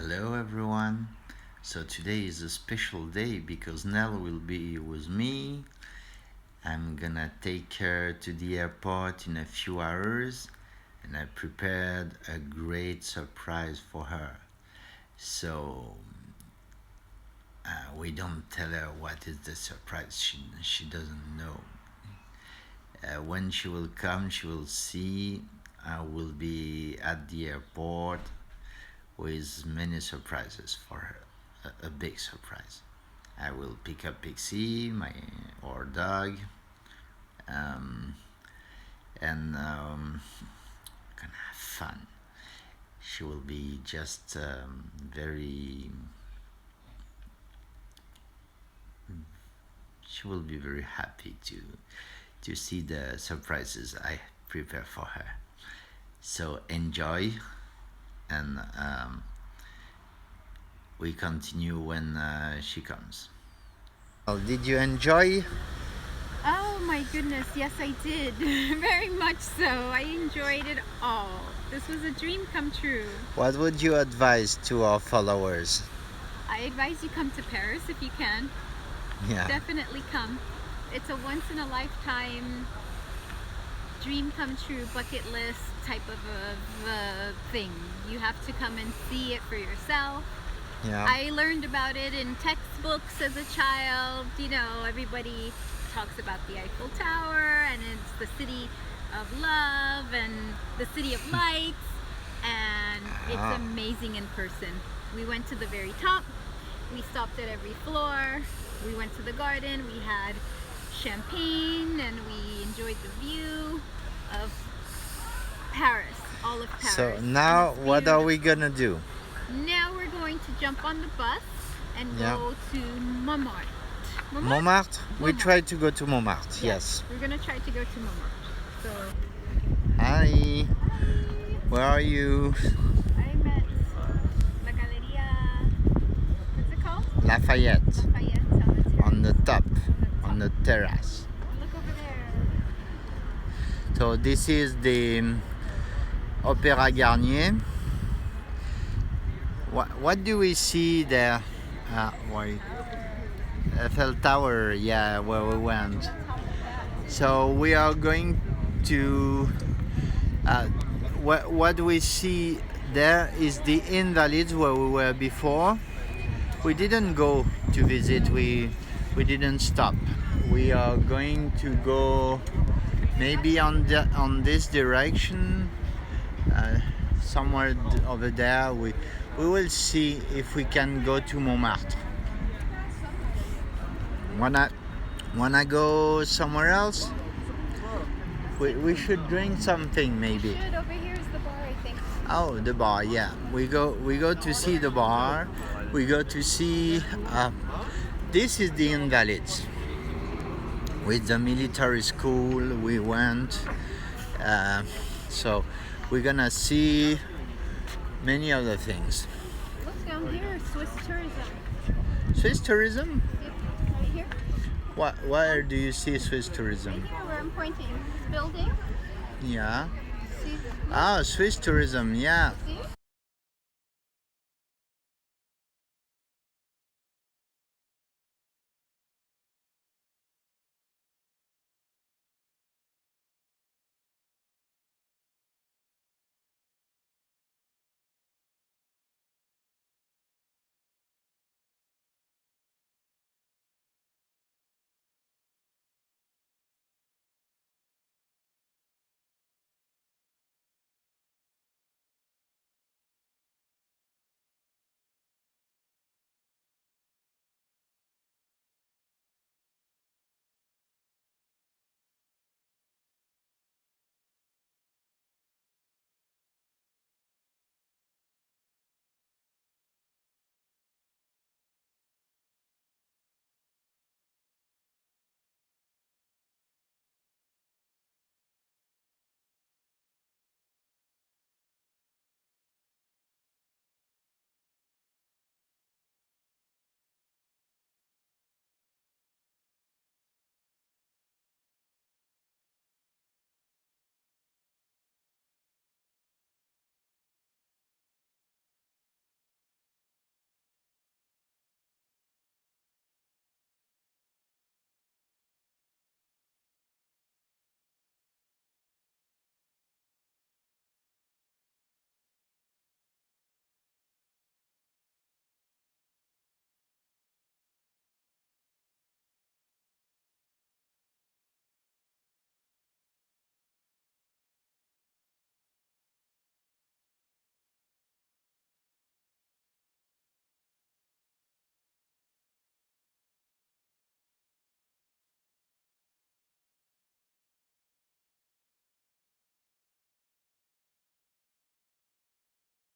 Hello everyone. So today is a special day because Nell will be with me. I'm gonna take her to the airport in a few hours and I prepared a great surprise for her. So we don't tell her what is the surprise. She doesn't know. When she will come, she will see I will be at the airport with many surprises for her. A big surprise. I will pick up Pixie, our dog, and gonna have fun. She will be just very. She will be very happy to see the surprises I prepare for her. So enjoy, and we continue when she comes. Well, did you enjoy? Oh my goodness, yes I did. Very much so. I enjoyed it all. This was a dream come true. What would you advise to our followers? I advise you come to Paris if you can. Yeah. Definitely come. It's a once in a lifetime dream come true bucket list type of a thing. You have to come and see it for yourself. Yeah. I learned about it in textbooks as a child. You know, everybody talks about the Eiffel Tower and it's the city of love and the city of lights, and it's amazing in person. We went to the very top. We stopped at every floor. We went to the garden. We had champagne and we enjoyed the view of Paris, all of Paris. So now what are we gonna do? Now we're going to jump on the bus and go to Montmartre. Montmartre? We tried to go to Montmartre, yes. We're gonna try to go to Montmartre. So Hi. Where are you? I'm at La Galeria, what's it called? Lafayette. Lafayette On the top, on the terrace. Look over there. So this is the Opéra Garnier. What do we see there? Why? Eiffel Tower, yeah, where we went. So we are going to. What we see there is the Invalides where we were before. We didn't go to visit. We didn't stop. We are going to go maybe on this direction. Somewhere over there. We will see if we can go to Montmartre. Wanna go somewhere else? We should drink something maybe. Over here is the bar, I think. Oh, the bar, yeah. We go to see the bar. We go to see. This is the Invalides. With the military school, we went. So we're gonna see many other things. Look down here, Swiss tourism. Swiss tourism? Right here. Where do you see Swiss Right tourism? here where I'm pointing. This building. Yeah. See? Ah, Swiss tourism. Yeah. See?